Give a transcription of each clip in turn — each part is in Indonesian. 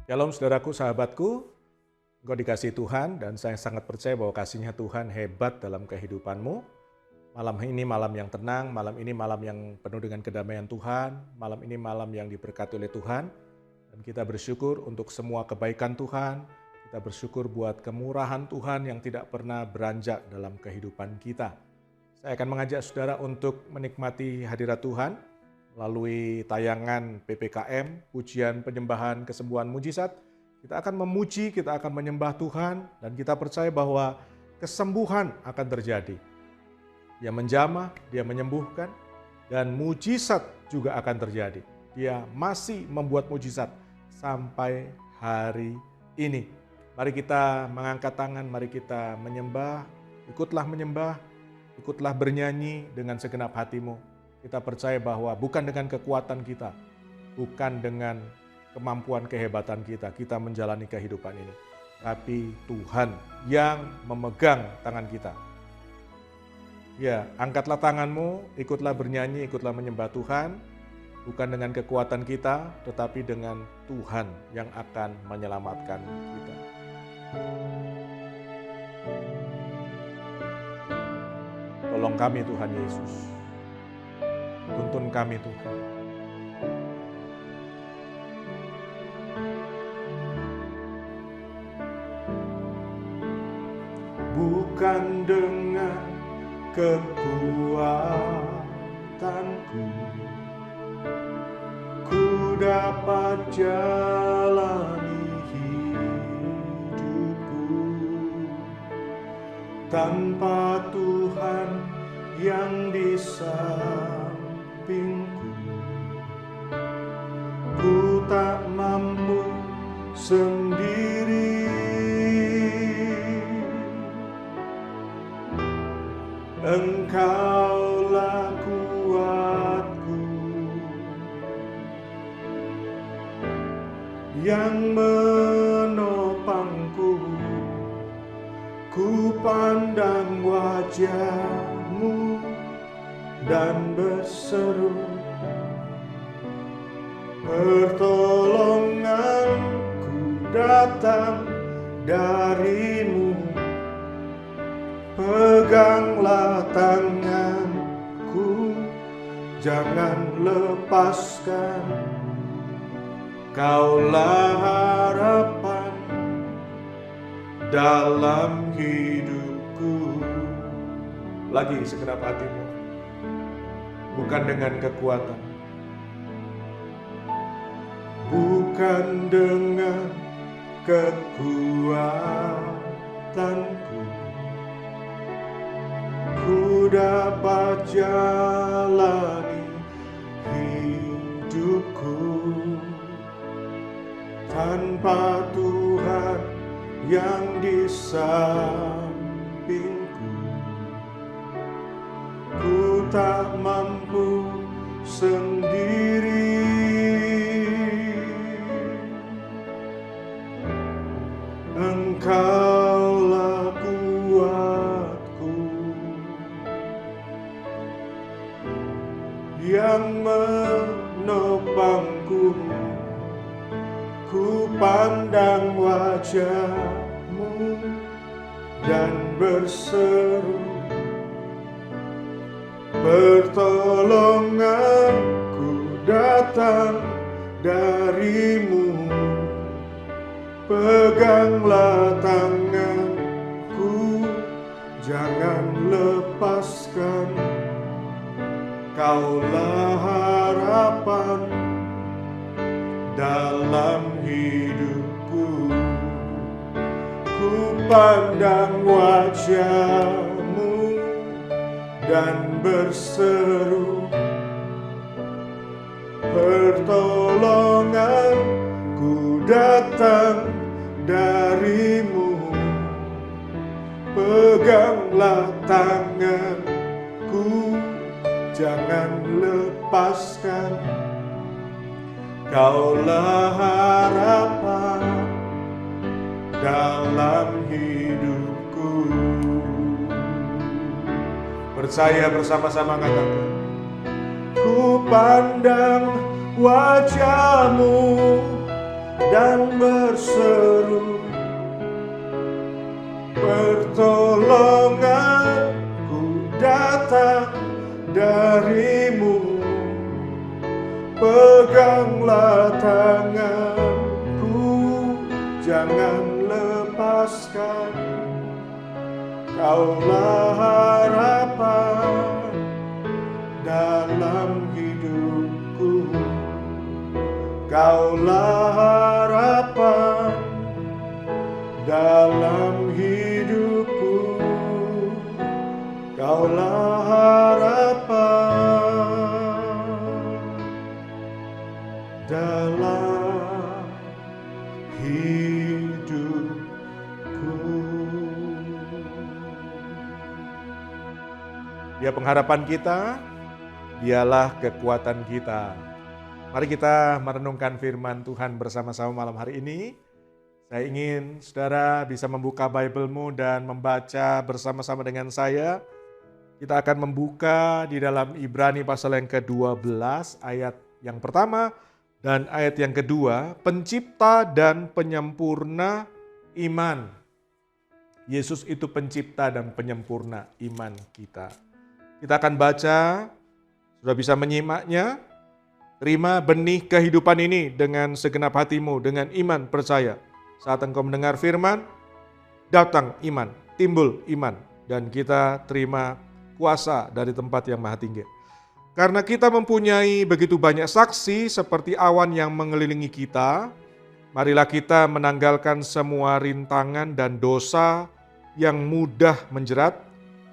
Shalom saudaraku, sahabatku, engkau dikasihi Tuhan dan saya sangat percaya bahwa kasih-Nya Tuhan hebat dalam kehidupanmu. Malam ini malam yang tenang, malam ini malam yang penuh dengan kedamaian Tuhan, malam ini malam yang diberkati oleh Tuhan. Dan kita bersyukur untuk semua kebaikan Tuhan, kita bersyukur buat kemurahan Tuhan yang tidak pernah beranjak dalam kehidupan kita. Saya akan mengajak saudara untuk menikmati hadirat Tuhan melalui tayangan PPKM, pujian penyembahan kesembuhan mujizat. Kita akan memuji, kita akan menyembah Tuhan, dan kita percaya bahwa kesembuhan akan terjadi. Dia menjamah, dia menyembuhkan, dan mujizat juga akan terjadi. Dia masih membuat mujizat sampai hari ini. Mari kita mengangkat tangan, mari kita menyembah, ikutlah bernyanyi dengan segenap hatimu. Kita percaya bahwa bukan dengan kekuatan kita, bukan dengan kemampuan kehebatan kita menjalani kehidupan ini. Tapi Tuhan yang memegang tangan kita. Ya, angkatlah tanganmu, ikutlah bernyanyi, ikutlah menyembah Tuhan. Bukan dengan kekuatan kita, tetapi dengan Tuhan yang akan menyelamatkan kita. Tolong kami Tuhan Yesus. Tuntun kami Tuhan. Bukan dengan kekuatanku ku dapat jalani hidupku, tanpa Tuhan yang di sampingku, ku tak mampu sendiri. Engkaulah kuatku yang menopangku. Ku pandang wajah-Mu dan berseru, pertolonganku datang dari-Mu. Peganglah tanganku, jangan lepaskan. Kaulah harapan dalam hidupku. Lagi segenap hatimu. Bukan dengan kekuatan, bukan dengan kekuatanku, ku dapat jalani hidupku, tanpa Tuhan yang di sampingku. Ku tak mampu sendiri. Engkaulah kuatku yang menopangku. Ku pandang wajah-Mu dan berseru, pertolonganku datang dari-Mu. Peganglah tanganku, jangan lepaskan. Kaulah harapan dalam hidupku. Ku pandang wajah-Mu dan berseru, pertolonganku datang dari-Mu. Peganglah tanganku, jangan lepaskan. Kaulah harapan dalam hidupku. Percaya bersama-sama katakan, ku pandang wajah-Mu dan berseru, pertolonganku datang darimu, peganglah tanganku, jangan lepaskan, kaulah harapan dalam hidupku, kaulah harapan dalam hidupku, kaulah harapan dalam hidupku. Dia pengharapan kita, dialah kekuatan kita. Mari kita merenungkan firman Tuhan bersama-sama malam hari ini. Saya ingin saudara bisa membuka Bible-mu dan membaca bersama-sama dengan saya. Kita akan membuka di dalam Ibrani pasal yang ke-12 ayat yang pertama dan ayat yang kedua, pencipta dan penyempurna iman. Yesus itu pencipta dan penyempurna iman kita. Kita akan baca, sudah bisa menyimaknya. Terima benih kehidupan ini dengan segenap hatimu, dengan iman percaya. Saat engkau mendengar firman, datang iman, timbul iman. Dan kita terima kuasa dari tempat yang maha tinggi. Karena kita mempunyai begitu banyak saksi seperti awan yang mengelilingi kita, marilah kita menanggalkan semua rintangan dan dosa yang mudah menjerat,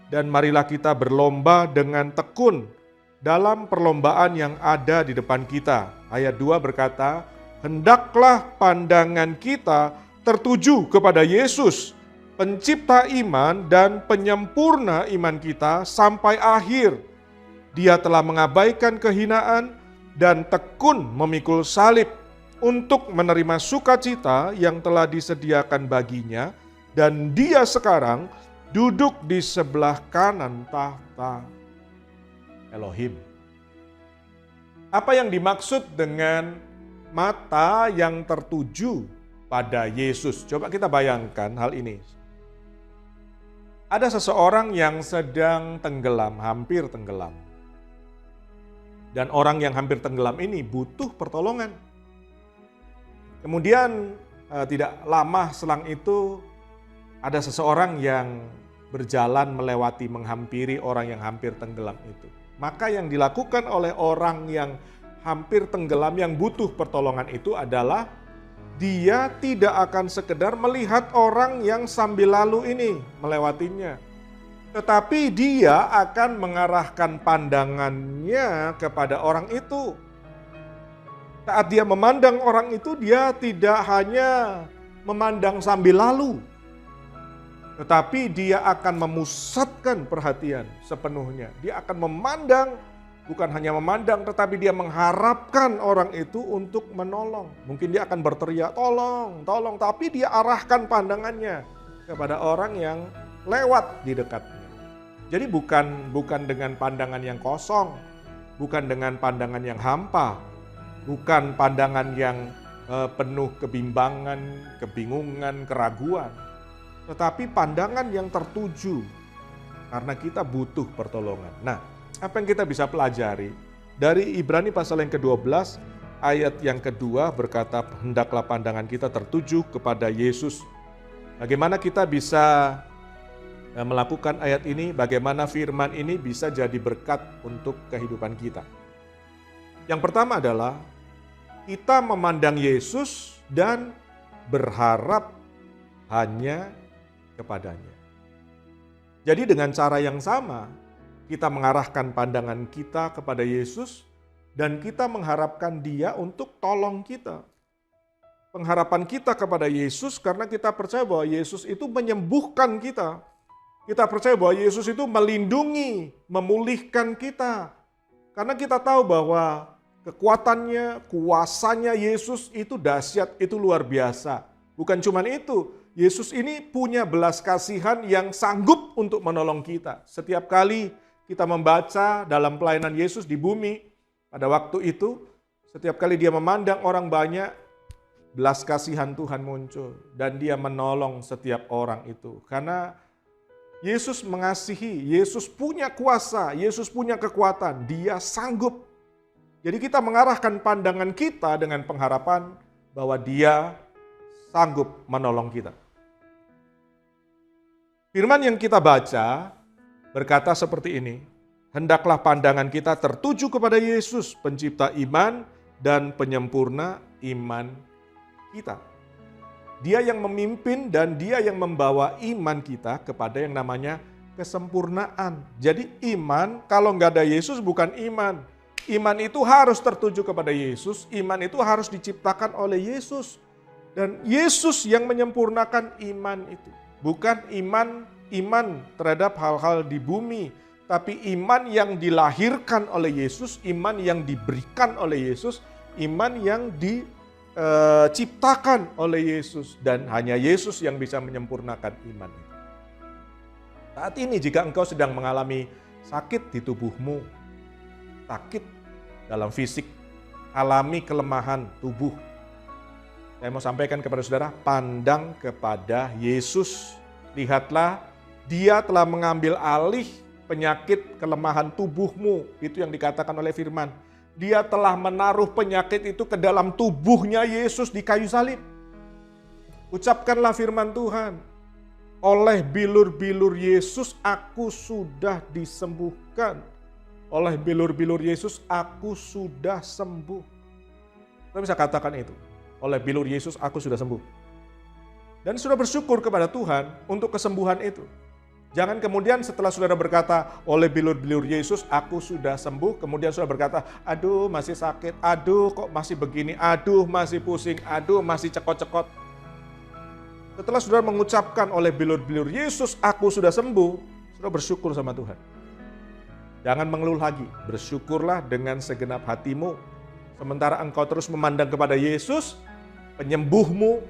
dan marilah kita berlomba dengan tekun dalam perlombaan yang ada di depan kita. Ayat 2 berkata, hendaklah pandangan kita tertuju kepada Yesus, pencipta iman dan penyempurna iman kita sampai akhir. Dia telah mengabaikan kehinaan dan tekun memikul salib untuk menerima sukacita yang telah disediakan baginya, dan dia sekarang duduk di sebelah kanan tahta Elohim. Apa yang dimaksud dengan mata yang tertuju pada Yesus? Coba kita bayangkan hal ini. Ada seseorang yang sedang tenggelam, hampir tenggelam. Dan orang yang hampir tenggelam ini butuh pertolongan. Kemudian tidak lama selang itu ada seseorang yang berjalan melewati, menghampiri orang yang hampir tenggelam itu. Maka yang dilakukan oleh orang yang hampir tenggelam yang butuh pertolongan itu adalah dia tidak akan sekedar melihat orang yang sambil lalu ini melewatinya. Tetapi dia akan mengarahkan pandangannya kepada orang itu. Saat dia memandang orang itu, dia tidak hanya memandang sambil lalu, tetapi dia akan memusatkan perhatian sepenuhnya. Dia akan memandang, bukan hanya memandang, tetapi dia mengharapkan orang itu untuk menolong. Mungkin dia akan berteriak, tolong, tolong. Tapi dia arahkan pandangannya kepada orang yang lewat di dekatnya. Jadi bukan dengan pandangan yang kosong, bukan dengan pandangan yang hampa, bukan pandangan yang penuh kebimbangan, kebingungan, keraguan. Tetapi pandangan yang tertuju, karena kita butuh pertolongan. Nah, apa yang kita bisa pelajari? Dari Ibrani pasal yang ke-12, ayat yang kedua berkata, hendaklah pandangan kita tertuju kepada Yesus. Bagaimana kita bisa melakukan ayat ini? Bagaimana firman ini bisa jadi berkat untuk kehidupan kita? Yang pertama adalah, kita memandang Yesus dan berharap hanya kepadanya. Jadi dengan cara yang sama, kita mengarahkan pandangan kita kepada Yesus dan kita mengharapkan Dia untuk tolong kita. Pengharapan kita kepada Yesus karena kita percaya bahwa Yesus itu menyembuhkan kita. Kita percaya bahwa Yesus itu melindungi, memulihkan kita. Karena kita tahu bahwa kekuatannya, kuasanya Yesus itu dahsyat, itu luar biasa. Bukan cuma itu, Yesus ini punya belas kasihan yang sanggup untuk menolong kita. Setiap kali kita membaca dalam pelayanan Yesus di bumi, pada waktu itu, setiap kali dia memandang orang banyak, belas kasihan Tuhan muncul dan dia menolong setiap orang itu. Karena Yesus mengasihi, Yesus punya kuasa, Yesus punya kekuatan, dia sanggup. Jadi kita mengarahkan pandangan kita dengan pengharapan bahwa dia sanggup menolong kita. Firman yang kita baca berkata seperti ini, hendaklah pandangan kita tertuju kepada Yesus, pencipta iman dan penyempurna iman kita. Dia yang memimpin dan dia yang membawa iman kita kepada yang namanya kesempurnaan. Jadi iman kalau nggak ada Yesus bukan iman. Iman itu harus tertuju kepada Yesus, iman itu harus diciptakan oleh Yesus. Dan Yesus yang menyempurnakan iman itu. Bukan iman terhadap hal-hal di bumi, tapi iman yang dilahirkan oleh Yesus, iman yang diberikan oleh Yesus, iman yang diciptakan oleh Yesus. Dan hanya Yesus yang bisa menyempurnakan iman itu. Saat ini jika engkau sedang mengalami sakit di tubuhmu, sakit dalam fisik, alami kelemahan tubuh, saya mau sampaikan kepada saudara, pandang kepada Yesus. Lihatlah, dia telah mengambil alih penyakit kelemahan tubuhmu. Itu yang dikatakan oleh firman. Dia telah menaruh penyakit itu ke dalam tubuhnya Yesus di kayu salib. Ucapkanlah firman Tuhan. Oleh bilur-bilur Yesus aku sudah disembuhkan. Oleh bilur-bilur Yesus aku sudah sembuh. Kita bisa katakan itu. Oleh bilur Yesus aku sudah sembuh. Dan sudah bersyukur kepada Tuhan untuk kesembuhan itu. Jangan kemudian setelah saudara berkata, oleh bilur-bilur Yesus aku sudah sembuh, kemudian saudara berkata, aduh masih sakit, aduh kok masih begini, aduh masih pusing, aduh masih cekot-cekot. Setelah saudara mengucapkan oleh bilur-bilur Yesus aku sudah sembuh, saudara bersyukur sama Tuhan. Jangan mengeluh lagi, bersyukurlah dengan segenap hatimu. Sementara engkau terus memandang kepada Yesus, penyembuhmu,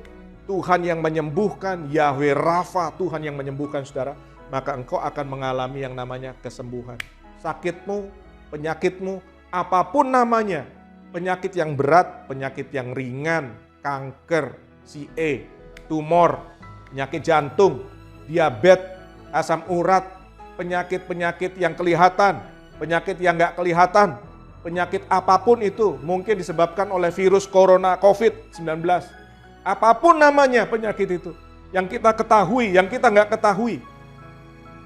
Tuhan yang menyembuhkan, Yahweh Rafa, Tuhan yang menyembuhkan saudara, maka engkau akan mengalami yang namanya kesembuhan. Sakitmu, penyakitmu, apapun namanya, penyakit yang berat, penyakit yang ringan, kanker, CA, tumor, penyakit jantung, diabetes, asam urat, penyakit-penyakit yang kelihatan, penyakit yang nggak kelihatan, penyakit apapun itu, mungkin disebabkan oleh virus corona COVID-19. Apapun namanya penyakit itu, yang kita ketahui, yang kita nggak ketahui,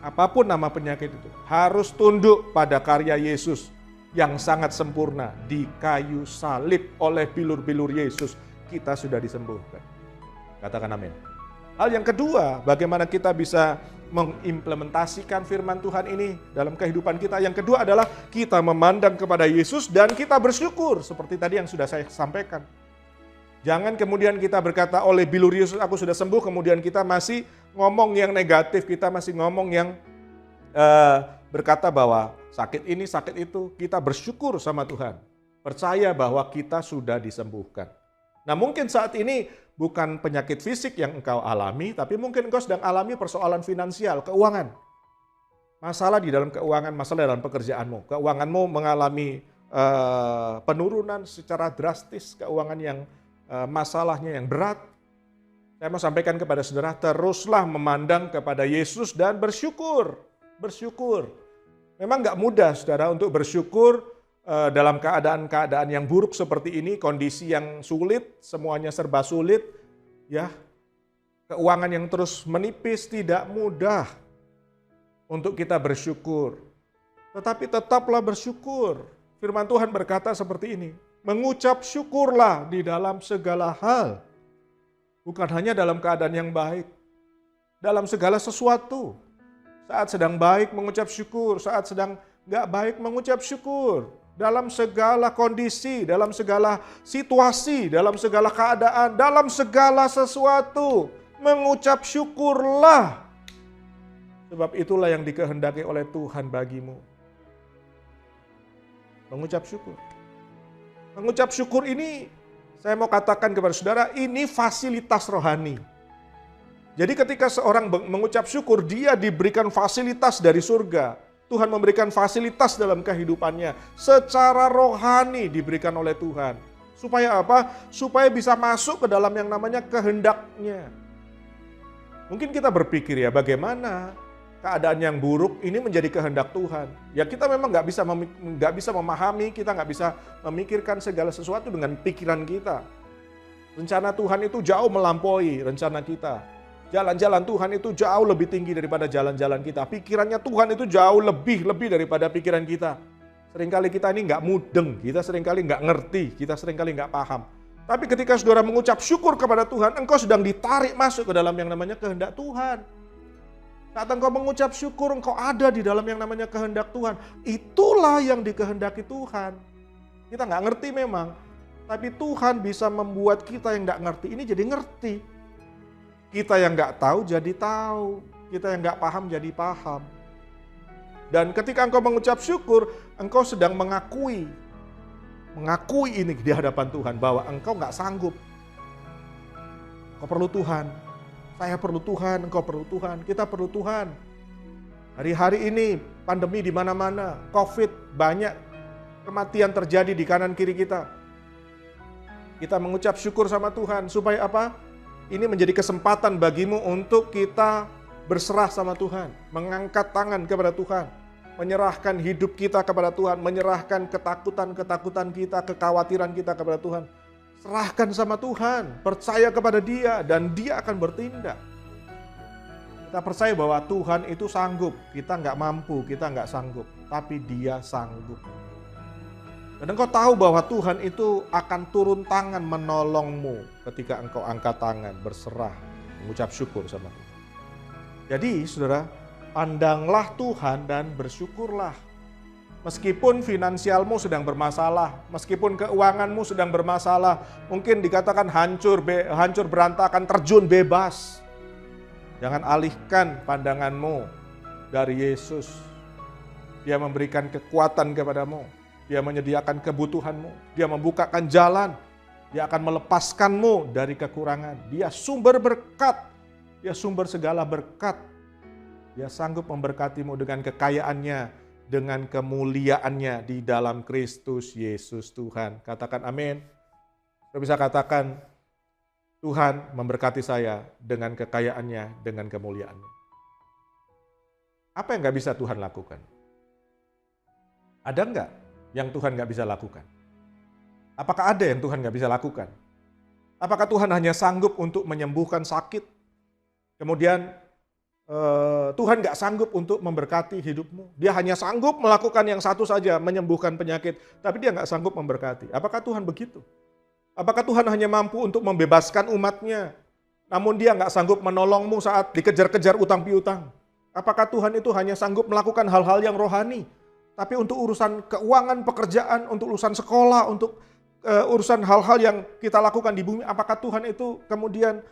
apapun nama penyakit itu, harus tunduk pada karya Yesus yang sangat sempurna di kayu salib. Oleh bilur-bilur Yesus kita sudah disembuhkan. Katakan amin. Hal yang kedua, bagaimana kita bisa mengimplementasikan firman Tuhan ini dalam kehidupan kita. Yang kedua adalah kita memandang kepada Yesus dan kita bersyukur. Seperti tadi yang sudah saya sampaikan. Jangan kemudian kita berkata oleh bilur Yesus aku sudah sembuh, kemudian kita masih ngomong yang negatif, kita masih ngomong yang berkata bahwa sakit ini, sakit itu. Kita bersyukur sama Tuhan. Percaya bahwa kita sudah disembuhkan. Nah mungkin saat ini bukan penyakit fisik yang engkau alami, tapi mungkin engkau sedang alami persoalan finansial, keuangan. Masalah di dalam keuangan, masalah dalam pekerjaanmu. Keuanganmu mengalami penurunan secara drastis, keuangan yang masalahnya yang berat. Saya mau sampaikan kepada saudara, teruslah memandang kepada Yesus dan bersyukur. Bersyukur. Memang gak mudah saudara untuk bersyukur dalam keadaan-keadaan yang buruk seperti ini, kondisi yang sulit, semuanya serba sulit, ya, keuangan yang terus menipis, tidak mudah untuk kita bersyukur. Tetapi tetaplah bersyukur. Firman Tuhan berkata seperti ini, mengucap syukurlah di dalam segala hal. Bukan hanya dalam keadaan yang baik, dalam segala sesuatu. Saat sedang baik mengucap syukur, saat sedang gak baik mengucap syukur. Dalam segala kondisi, dalam segala situasi, dalam segala keadaan, dalam segala sesuatu. Mengucap syukurlah. Sebab itulah yang dikehendaki oleh Tuhan bagimu. Mengucap syukur. Mengucap syukur ini, saya mau katakan kepada saudara, ini fasilitas rohani. Jadi ketika seorang mengucap syukur, dia diberikan fasilitas dari surga. Tuhan memberikan fasilitas dalam kehidupannya. Secara rohani diberikan oleh Tuhan. Supaya apa? Supaya bisa masuk ke dalam yang namanya kehendak-Nya. Mungkin kita berpikir ya, bagaimana keadaan yang buruk ini menjadi kehendak Tuhan. Ya kita memang nggak bisa memahami, kita nggak bisa memikirkan segala sesuatu dengan pikiran kita. Rencana Tuhan itu jauh melampaui rencana kita. Jalan-jalan Tuhan itu jauh lebih tinggi daripada jalan-jalan kita. Pikirannya Tuhan itu jauh lebih daripada pikiran kita. Seringkali kita ini nggak mudeng, kita seringkali nggak ngerti, kita seringkali nggak paham. Tapi ketika saudara mengucap syukur kepada Tuhan, engkau sedang ditarik masuk ke dalam yang namanya kehendak Tuhan. Saat engkau mengucap syukur, engkau ada di dalam yang namanya kehendak Tuhan. Itulah yang dikehendaki Tuhan. Kita nggak ngerti memang, tapi Tuhan bisa membuat kita yang nggak ngerti ini jadi ngerti. Kita yang nggak tahu jadi tahu, kita yang nggak paham jadi paham. Dan ketika engkau mengucap syukur, engkau sedang mengakui ini di hadapan Tuhan bahwa engkau nggak sanggup. Engkau perlu Tuhan, saya perlu Tuhan, engkau perlu Tuhan, kita perlu Tuhan. Hari-hari ini pandemi di mana-mana, COVID, banyak kematian terjadi di kanan kiri kita. Kita mengucap syukur sama Tuhan supaya apa? Ini menjadi kesempatan bagimu untuk kita berserah sama Tuhan, mengangkat tangan kepada Tuhan, menyerahkan hidup kita kepada Tuhan, menyerahkan ketakutan kita, kekhawatiran kita kepada Tuhan. Serahkan sama Tuhan, percaya kepada Dia, dan Dia akan bertindak. Kita percaya bahwa Tuhan itu sanggup, kita nggak mampu, kita nggak sanggup, tapi Dia sanggup. Dan engkau tahu bahwa Tuhan itu akan turun tangan menolongmu ketika engkau angkat tangan, berserah, mengucap syukur sama Tuhan. Jadi saudara, pandanglah Tuhan dan bersyukurlah. Meskipun finansialmu sedang bermasalah, meskipun keuanganmu sedang bermasalah, mungkin dikatakan hancur berantakan, terjun bebas. Jangan alihkan pandanganmu dari Yesus. Dia memberikan kekuatan kepadamu. Dia menyediakan kebutuhanmu. Dia membukakan jalan. Dia akan melepaskanmu dari kekurangan. Dia sumber berkat. Dia sumber segala berkat. Dia sanggup memberkatimu dengan kekayaannya, dengan kemuliaannya di dalam Kristus Yesus Tuhan. Katakan amin. Kita bisa katakan, Tuhan memberkati saya dengan kekayaannya, dengan kemuliaannya. Apa yang gak bisa Tuhan lakukan? Ada enggak yang Tuhan gak bisa lakukan? Apakah ada yang Tuhan gak bisa lakukan? Apakah Tuhan hanya sanggup untuk menyembuhkan sakit? Kemudian Tuhan gak sanggup untuk memberkati hidupmu. Dia hanya sanggup melakukan yang satu saja, menyembuhkan penyakit. Tapi dia gak sanggup memberkati. Apakah Tuhan begitu? Apakah Tuhan hanya mampu untuk membebaskan umatnya, namun dia gak sanggup menolongmu saat dikejar-kejar utang piutang? Apakah Tuhan itu hanya sanggup melakukan hal-hal yang rohani, tapi untuk urusan keuangan, pekerjaan, untuk urusan sekolah, untuk urusan hal-hal yang kita lakukan di bumi, apakah Tuhan itu kemudian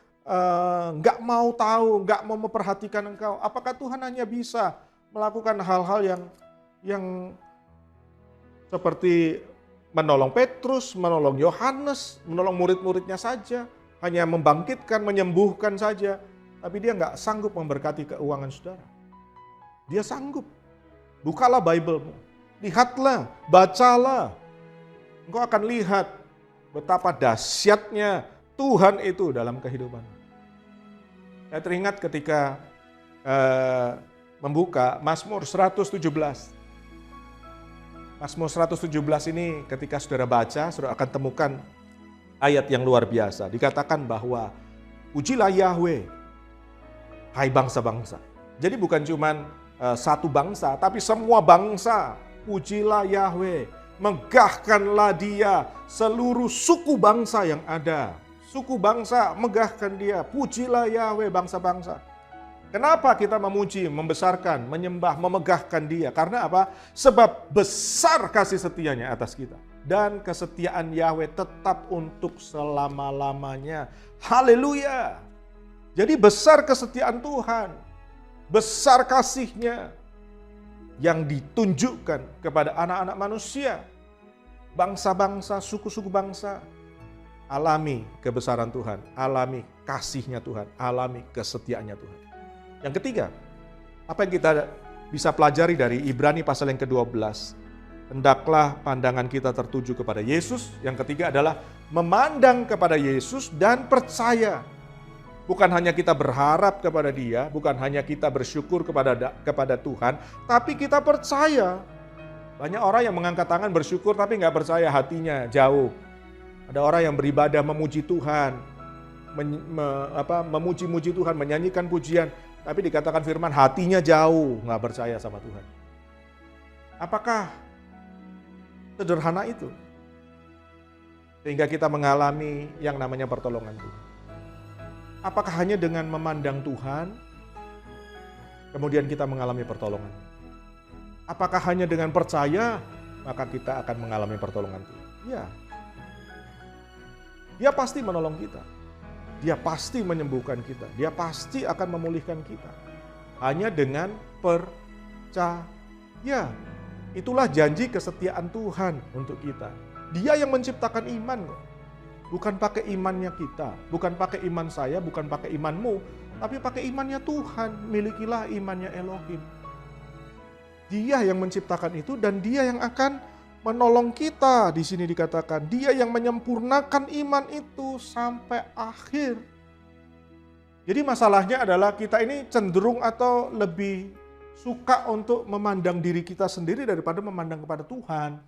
nggak mau tahu, nggak mau memperhatikan engkau? Apakah Tuhan hanya bisa melakukan hal-hal yang seperti menolong Petrus, menolong Yohanes, menolong murid-muridnya saja, hanya membangkitkan, menyembuhkan saja, tapi dia nggak sanggup memberkati keuangan saudara? Dia sanggup. Bukalah Bible-mu, lihatlah, bacalah. Engkau akan lihat betapa dahsyatnya Tuhan itu dalam kehidupan. Saya teringat ketika membuka Mazmur 117. Mazmur 117 ini ketika saudara baca, saudara akan temukan ayat yang luar biasa. Dikatakan bahwa pujilah Yahweh, hai bangsa-bangsa. Jadi bukan cuman satu bangsa, tapi semua bangsa. Pujilah Yahweh, megahkanlah Dia, seluruh suku bangsa yang ada. Suku bangsa, megahkan Dia. Pujilah Yahweh bangsa-bangsa. Kenapa kita memuji, membesarkan, menyembah, memegahkan Dia? Karena apa? Sebab besar kasih setianya atas kita. Dan kesetiaan Yahweh tetap untuk selama-lamanya. Haleluya! Jadi besar kesetiaan Tuhan. Besar kasih-Nya yang ditunjukkan kepada anak-anak manusia. Bangsa-bangsa, suku-suku bangsa. Alami kebesaran Tuhan, alami kasih-Nya Tuhan, alami kesetiaannya Tuhan. Yang ketiga, apa yang kita bisa pelajari dari Ibrani pasal yang ke-12. hendaklah pandangan kita tertuju kepada Yesus. Yang ketiga adalah memandang kepada Yesus dan percaya. Bukan hanya kita berharap kepada Dia, bukan hanya kita bersyukur kepada Tuhan, tapi kita percaya. Banyak orang yang mengangkat tangan bersyukur tapi nggak percaya, hatinya jauh. Ada orang yang beribadah memuji Tuhan, memuji-muji Tuhan, menyanyikan pujian, tapi dikatakan firman hatinya jauh, nggak percaya sama Tuhan. Apakah sederhana itu? Sehingga kita mengalami yang namanya pertolongan Tuhan. Apakah hanya dengan memandang Tuhan, kemudian kita mengalami pertolongan? Apakah hanya dengan percaya, maka kita akan mengalami pertolongan Tuhan? Ya. Dia pasti menolong kita. Dia pasti menyembuhkan kita. Dia pasti akan memulihkan kita. Hanya dengan percaya. Itulah janji kesetiaan Tuhan untuk kita. Dia yang menciptakan iman kok. Bukan pakai imannya kita, bukan pakai iman saya, bukan pakai imanmu, tapi pakai imannya Tuhan. Milikilah imannya Elohim. Dia yang menciptakan itu dan Dia yang akan menolong kita. Di sini dikatakan Dia yang menyempurnakan iman itu sampai akhir. Jadi masalahnya adalah kita ini cenderung atau lebih suka untuk memandang diri kita sendiri daripada memandang kepada Tuhan.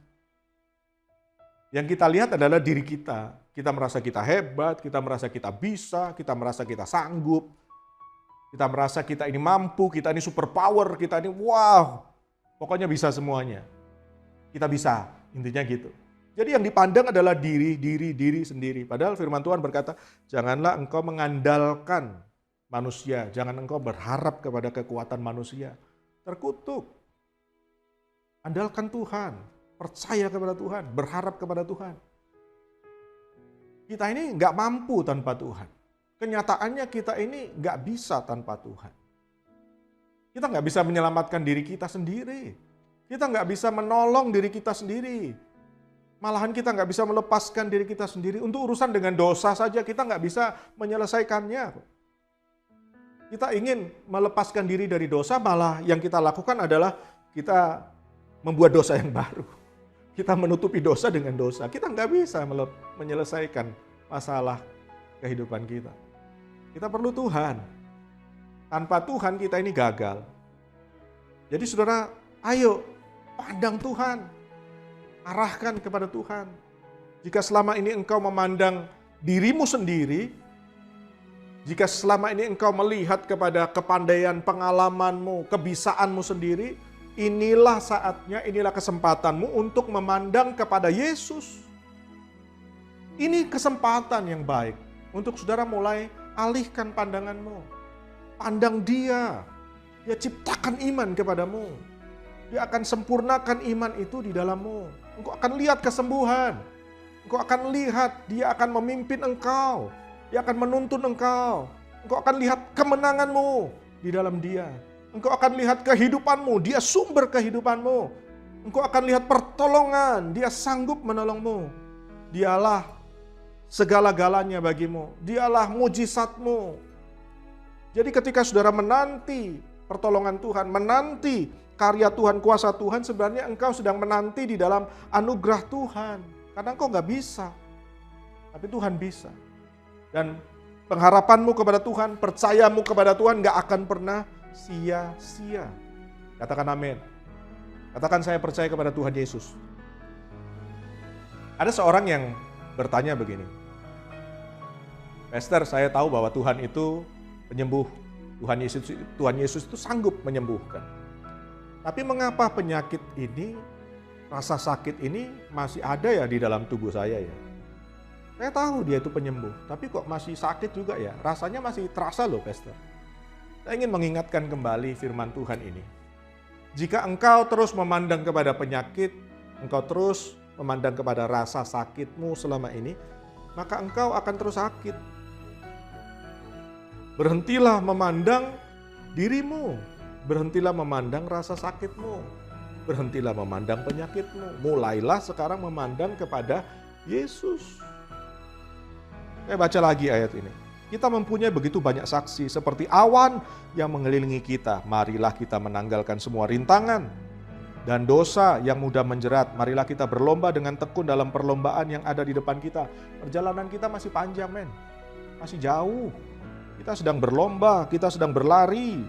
Yang kita lihat adalah diri kita. Kita merasa kita hebat, kita merasa kita bisa, kita merasa kita sanggup. Kita merasa kita ini mampu, kita ini super power, kita ini wow. Pokoknya bisa semuanya. Kita bisa, intinya gitu. Jadi yang dipandang adalah diri sendiri. Padahal firman Tuhan berkata, janganlah engkau mengandalkan manusia, jangan engkau berharap kepada kekuatan manusia. Terkutuk. Andalkan Tuhan, percaya kepada Tuhan, berharap kepada Tuhan. Kita ini nggak mampu tanpa Tuhan. Kenyataannya kita ini nggak bisa tanpa Tuhan. Kita nggak bisa menyelamatkan diri kita sendiri. Kita nggak bisa menolong diri kita sendiri. Malahan kita nggak bisa melepaskan diri kita sendiri. Untuk urusan dengan dosa saja kita nggak bisa menyelesaikannya. Kita ingin melepaskan diri dari dosa, malah yang kita lakukan adalah kita membuat dosa yang baru. Kita menutupi dosa dengan dosa. Kita nggak bisa menyelesaikan masalah kehidupan kita. Kita perlu Tuhan. Tanpa Tuhan kita ini gagal. Jadi saudara, ayo pandang Tuhan. Arahkan kepada Tuhan. Jika selama ini engkau memandang dirimu sendiri, jika selama ini engkau melihat kepada kepandaian, pengalamanmu, kebisaanmu sendiri, inilah saatnya, inilah kesempatanmu untuk memandang kepada Yesus. Ini kesempatan yang baik untuk saudara mulai alihkan pandanganmu. Pandang Dia. Dia ciptakan iman kepadamu. Dia akan sempurnakan iman itu di dalammu. Engkau akan lihat kesembuhan. Engkau akan lihat Dia akan memimpin engkau. Dia akan menuntun engkau. Engkau akan lihat kemenanganmu di dalam Dia. Engkau akan lihat kehidupanmu, Dia sumber kehidupanmu. Engkau akan lihat pertolongan, Dia sanggup menolongmu. Dialah segala-galanya bagimu. Dialah mujizatmu. Jadi ketika saudara menanti pertolongan Tuhan, menanti karya Tuhan, kuasa Tuhan, sebenarnya engkau sedang menanti di dalam anugerah Tuhan. Karena engkau gak bisa, tapi Tuhan bisa. Dan pengharapanmu kepada Tuhan, percayamu kepada Tuhan gak akan pernah sia-sia. Katakan amin. Katakan saya percaya kepada Tuhan Yesus. Ada seorang yang bertanya begini. Pastor, saya tahu bahwa Tuhan itu penyembuh. Tuhan Yesus itu sanggup menyembuhkan. Tapi mengapa penyakit ini, rasa sakit ini masih ada ya di dalam tubuh saya ya? Saya tahu Dia itu penyembuh, tapi kok masih sakit juga ya? Rasanya masih terasa loh, Pastor. Saya ingin mengingatkan kembali firman Tuhan ini. Jika engkau terus memandang kepada penyakit, engkau terus memandang kepada rasa sakitmu selama ini, maka engkau akan terus sakit. Berhentilah memandang dirimu, berhentilah memandang rasa sakitmu, berhentilah memandang penyakitmu. Mulailah sekarang memandang kepada Yesus. Saya baca lagi ayat ini. Kita mempunyai begitu banyak saksi seperti awan yang mengelilingi kita. Marilah kita menanggalkan semua rintangan dan dosa yang mudah menjerat. Marilah kita berlomba dengan tekun dalam perlombaan yang ada di depan kita. Perjalanan kita masih panjang, men. Masih jauh. Kita sedang berlomba, kita sedang berlari.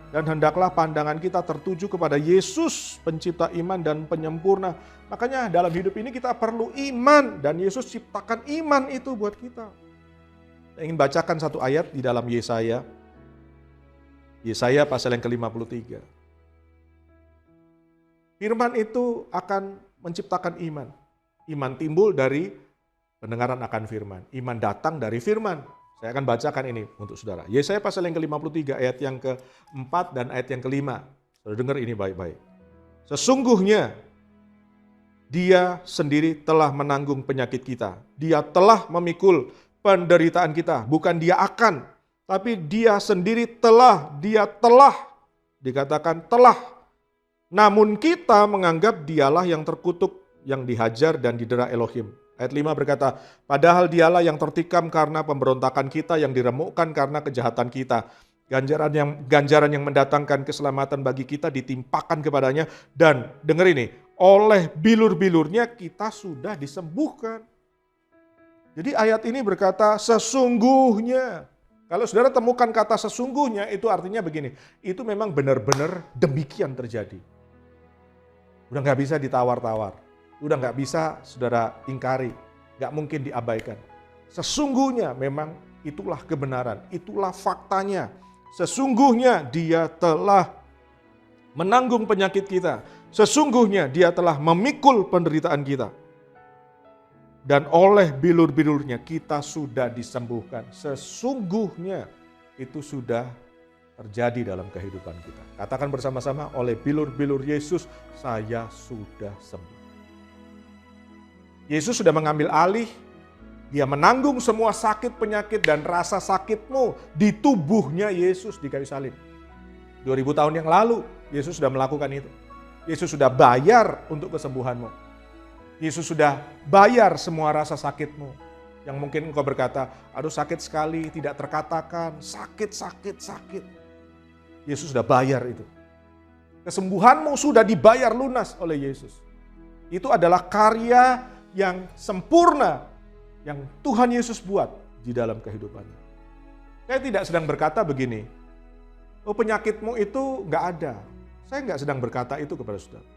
Dan hendaklah pandangan kita tertuju kepada Yesus, pencipta iman dan penyempurna. Makanya dalam hidup ini kita perlu iman, dan Yesus ciptakan iman itu buat kita. Saya ingin bacakan satu ayat di dalam Yesaya. Yesaya pasal yang ke-53. Firman itu akan menciptakan iman. Iman timbul dari pendengaran akan firman. Iman datang dari firman. Saya akan bacakan ini untuk saudara. Yesaya pasal yang ke-53 ayat yang ke-4 dan ayat yang ke-5. Saudara dengar ini baik-baik. Sesungguhnya Dia sendiri telah menanggung penyakit kita. Dia telah memikul penderitaan kita. Bukan Dia akan, tapi Dia sendiri telah, dikatakan telah. Namun kita menganggap Dialah yang terkutuk, yang dihajar dan didera Elohim. Ayat 5 berkata, padahal Dialah yang tertikam karena pemberontakan kita, yang diremukkan karena kejahatan kita. Ganjaran yang mendatangkan keselamatan bagi kita ditimpakan kepadanya, dan dengar ini, oleh bilur-bilurnya kita sudah disembuhkan. Jadi ayat ini berkata sesungguhnya. Kalau saudara temukan kata sesungguhnya, itu artinya begini, itu memang benar-benar demikian terjadi. Udah gak bisa ditawar-tawar, udah gak bisa saudara ingkari, gak mungkin diabaikan. Sesungguhnya memang itulah kebenaran, itulah faktanya. Sesungguhnya Dia telah menanggung penyakit kita. Sesungguhnya Dia telah memikul penderitaan kita. Dan oleh bilur-bilurnya kita sudah disembuhkan. Sesungguhnya itu sudah terjadi dalam kehidupan kita. Katakan bersama-sama, oleh bilur-bilur Yesus saya sudah sembuh. Yesus sudah mengambil alih. Dia menanggung semua sakit, penyakit, dan rasa sakitmu di tubuhnya Yesus di kayu salib. 2000 tahun yang lalu Yesus sudah melakukan itu. Yesus sudah bayar untuk kesembuhanmu. Yesus sudah bayar semua rasa sakitmu. Yang mungkin engkau berkata, aduh sakit sekali, tidak terkatakan, sakit. Yesus sudah bayar itu. Kesembuhanmu sudah dibayar lunas oleh Yesus. Itu adalah karya yang sempurna yang Tuhan Yesus buat di dalam kehidupannya. Saya tidak sedang berkata begini, oh penyakitmu itu nggak ada. Saya nggak sedang berkata itu kepada saudara.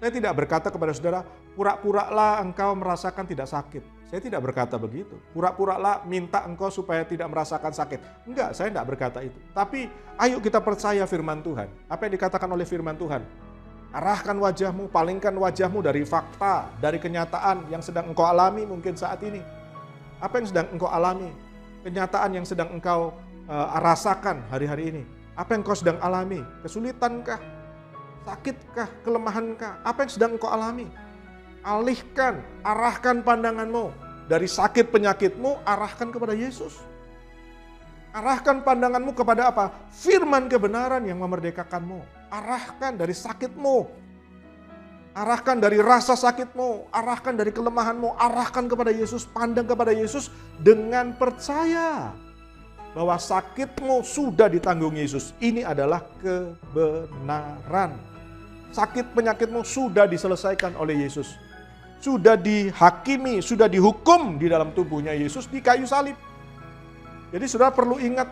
Saya tidak berkata kepada saudara, pura-puralah engkau merasakan tidak sakit. Saya tidak berkata begitu. Pura-puralah minta engkau supaya tidak merasakan sakit. Enggak, saya tidak berkata itu. Tapi ayo kita percaya firman Tuhan. Apa yang dikatakan oleh firman Tuhan? Arahkan wajahmu, palingkan wajahmu dari fakta, dari kenyataan yang sedang engkau alami mungkin saat ini. Apa yang sedang engkau alami? Kenyataan yang sedang engkau rasakan hari-hari ini. Apa yang engkau sedang alami? Kesulitankah? Sakitkah? Kelemahankah? Apa yang sedang engkau alami? Alihkan, arahkan pandanganmu. Dari sakit penyakitmu, arahkan kepada Yesus. Arahkan pandanganmu kepada apa? Firman kebenaran yang memerdekakanmu. Arahkan dari sakitmu. Arahkan dari rasa sakitmu. Arahkan dari kelemahanmu. Arahkan kepada Yesus. Pandang kepada Yesus dengan percaya bahwa sakitmu sudah ditanggung Yesus. Ini adalah kebenaran. Sakit penyakitmu sudah diselesaikan oleh Yesus. Sudah dihakimi, sudah dihukum di dalam tubuhnya Yesus di kayu salib. Jadi saudara perlu ingat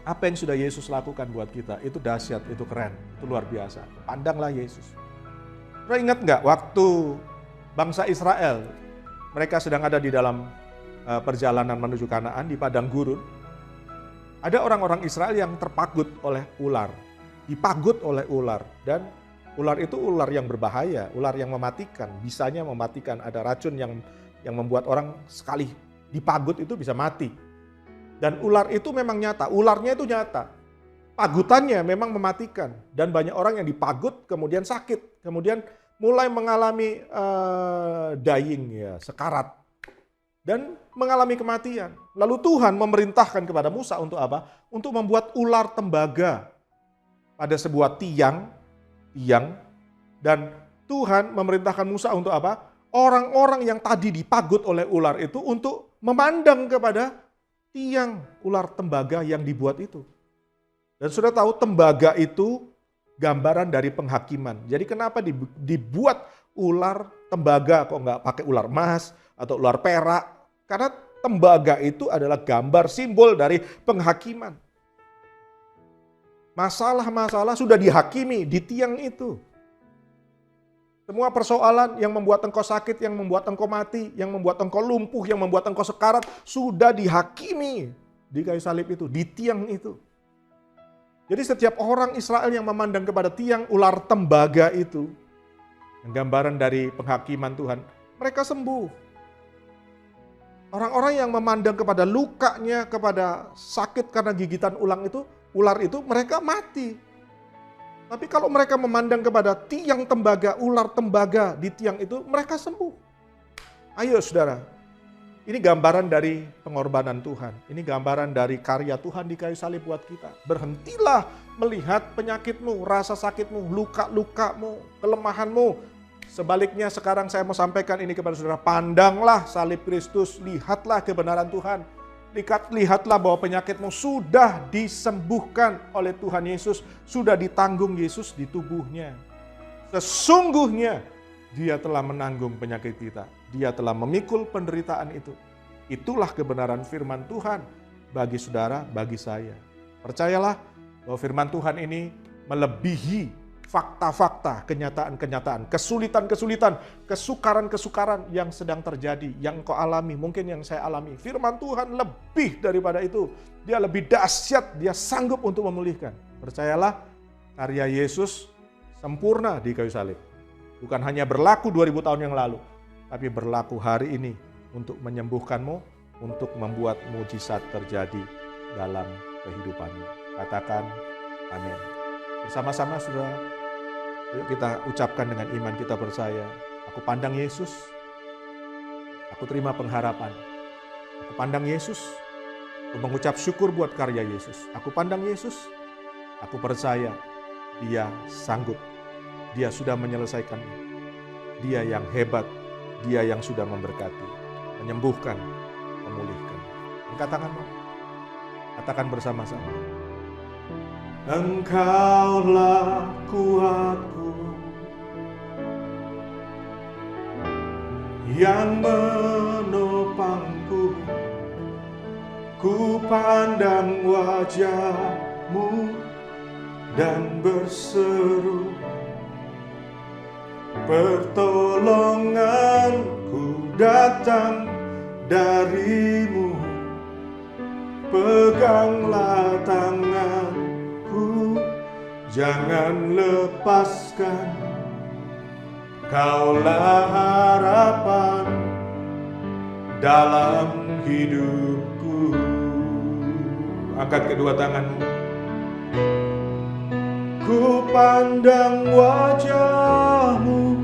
apa yang sudah Yesus lakukan buat kita. Itu dahsyat, itu keren, itu luar biasa. Pandanglah Yesus. Saudara ingat nggak waktu bangsa Israel, mereka sedang ada di dalam perjalanan menuju Kanaan di padang gurun. Ada orang-orang Israel yang terpagut oleh ular. Dipagut oleh ular, dan ular itu ular yang berbahaya, ular yang mematikan, bisanya mematikan. Ada racun yang membuat orang sekali dipagut itu bisa mati. Dan ular itu memang nyata, ularnya itu nyata. Pagutannya memang mematikan, dan banyak orang yang dipagut kemudian sakit, kemudian mulai mengalami dying, ya, sekarat, dan mengalami kematian. Lalu Tuhan memerintahkan kepada Musa untuk apa? Untuk membuat ular tembaga pada sebuah tiang, dan Tuhan memerintahkan Musa untuk apa? Orang-orang yang tadi dipagut oleh ular itu untuk memandang kepada tiang ular tembaga yang dibuat itu. Dan sudah tahu tembaga itu gambaran dari penghakiman. Jadi kenapa dibuat ular tembaga, kok nggak pakai ular emas atau ular perak? Karena tembaga itu adalah gambar simbol dari penghakiman. Masalah-masalah sudah dihakimi di tiang itu. Semua persoalan yang membuat engkau sakit, yang membuat engkau mati, yang membuat engkau lumpuh, yang membuat engkau sekarat, sudah dihakimi di kayu salib itu, di tiang itu. Jadi setiap orang Israel yang memandang kepada tiang ular tembaga itu, yang gambaran dari penghakiman Tuhan, mereka sembuh. Orang-orang yang memandang kepada lukanya, kepada sakit karena gigitan ular itu, mereka mati. Tapi kalau mereka memandang kepada tiang tembaga, ular tembaga di tiang itu, mereka sembuh. Ayo saudara, ini gambaran dari pengorbanan Tuhan. Ini gambaran dari karya Tuhan di kayu salib buat kita. Berhentilah melihat penyakitmu, rasa sakitmu, luka-lukamu, kelemahanmu. Sebaliknya sekarang saya mau sampaikan ini kepada saudara. Pandanglah salib Kristus, lihatlah kebenaran Tuhan. Lihatlah bahwa penyakitmu sudah disembuhkan oleh Tuhan Yesus, sudah ditanggung Yesus di tubuhnya. Sesungguhnya Dia telah menanggung penyakit kita. Dia telah memikul penderitaan itu. Itulah kebenaran firman Tuhan bagi saudara, bagi saya. Percayalah bahwa firman Tuhan ini melebihi fakta-fakta, kenyataan-kenyataan, kesulitan-kesulitan, kesukaran-kesukaran yang sedang terjadi, yang engkau alami, mungkin yang saya alami. Firman Tuhan lebih daripada itu. Dia lebih dahsyat, dia sanggup untuk memulihkan. Percayalah, karya Yesus sempurna di kayu salib. Bukan hanya berlaku 2000 tahun yang lalu, tapi berlaku hari ini untuk menyembuhkanmu, untuk membuat mujizat terjadi dalam kehidupanmu. Katakan amin. Bersama-sama saudara, yuk kita ucapkan dengan iman, kita percaya. Aku pandang Yesus, aku terima pengharapan. Aku pandang Yesus, aku mengucap syukur buat karya Yesus. Aku pandang Yesus, aku percaya Dia sanggup. Dia sudah menyelesaikannya. Dia yang hebat, Dia yang sudah memberkati, menyembuhkan, memulihkan. Angkat tanganmu, katakan bersama-sama. Engkaulah kuatku, yang menopangku. Ku pandang wajah-Mu dan berseru, pertolonganku datang dari-Mu. Peganglah tanganku, jangan lepaskan. Kaulah harapan dalam hidupku. Angkat kedua tanganmu. Ku pandang wajah-Mu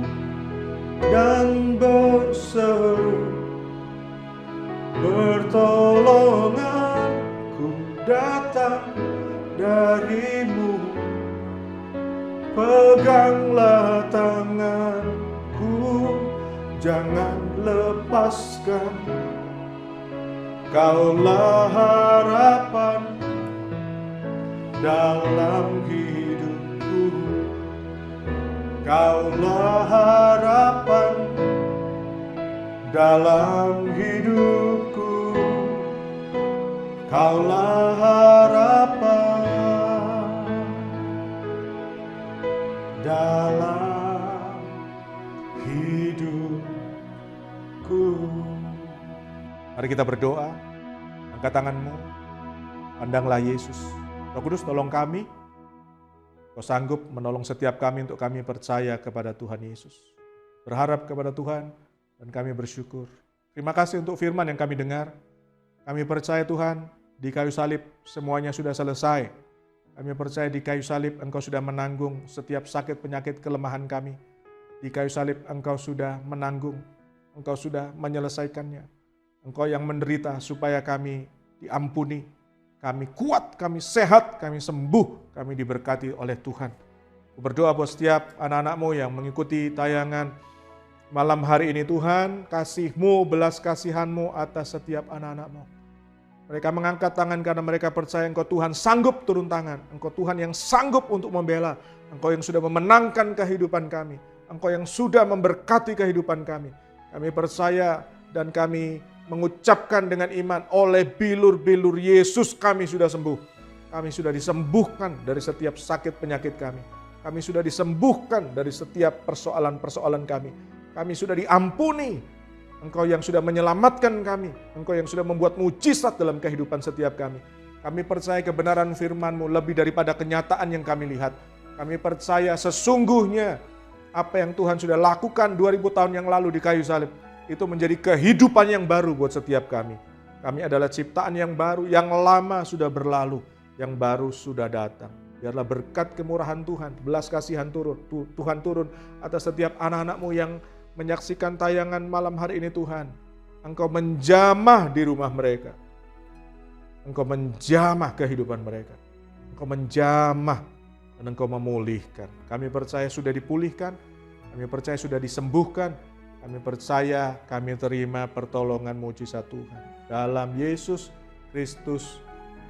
dan berseru, pertolonganku datang dari-Mu. Peganglah tanganku, jangan lepaskan. Kaulah harapan dalam hidupku. Kaulah harapan dalam hidupku. Kaulah harapan dalam hidupku. Mari kita berdoa. Angkat tanganmu, pandanglah Yesus. Roh Kudus, tolong kami. Kau sanggup menolong setiap kami untuk kami percaya kepada Tuhan Yesus. Berharap kepada Tuhan dan kami bersyukur. Terima kasih untuk firman yang kami dengar. Kami percaya Tuhan, di kayu salib semuanya sudah selesai. Kami percaya di kayu salib Engkau sudah menanggung setiap sakit, penyakit, kelemahan kami. Di kayu salib Engkau sudah menanggung, Engkau sudah menyelesaikannya. Engkau yang menderita supaya kami diampuni, kami kuat, kami sehat, kami sembuh, kami diberkati oleh Tuhan. Aku berdoa buat setiap anak-anak-Mu yang mengikuti tayangan malam hari ini. Tuhan, kasih-Mu, belas kasihan-Mu atas setiap anak-anak-Mu. Mereka mengangkat tangan karena mereka percaya Engkau Tuhan sanggup turun tangan. Engkau Tuhan yang sanggup untuk membela. Engkau yang sudah memenangkan kehidupan kami. Engkau yang sudah memberkati kehidupan kami. Kami percaya dan kami mengucapkan dengan iman, oleh bilur-bilur Yesus kami sudah sembuh. Kami sudah disembuhkan dari setiap sakit penyakit kami. Kami sudah disembuhkan dari setiap persoalan-persoalan kami. Kami sudah diampuni. Engkau yang sudah menyelamatkan kami. Engkau yang sudah membuat mujizat dalam kehidupan setiap kami. Kami percaya kebenaran firman-Mu lebih daripada kenyataan yang kami lihat. Kami percaya sesungguhnya apa yang Tuhan sudah lakukan 2000 tahun yang lalu di kayu salib, itu menjadi kehidupan yang baru buat setiap kami. Kami adalah ciptaan yang baru, yang lama sudah berlalu, yang baru sudah datang. Biarlah berkat kemurahan Tuhan, belas kasihan Tuhan turun atas setiap anak-anak-Mu yang menyaksikan tayangan malam hari ini Tuhan. Engkau menjamah di rumah mereka. Engkau menjamah kehidupan mereka. Engkau menjamah dan Engkau memulihkan. Kami percaya sudah dipulihkan, kami percaya sudah disembuhkan, kami percaya kami terima pertolongan mujizat Tuhan. Dalam Yesus Kristus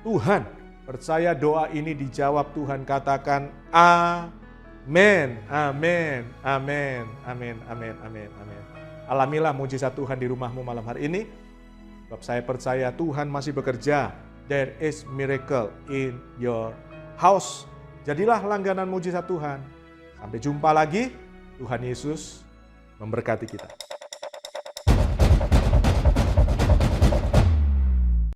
Tuhan, percaya doa ini dijawab Tuhan, katakan amin, amin, amin, amin, amin, amin, amin. Alamilah mujizat Tuhan di rumahmu malam hari ini, sebab saya percaya Tuhan masih bekerja. There is miracle in your house. Jadilah langganan mujizat Tuhan. Sampai jumpa lagi. Tuhan Yesus memberkati kita.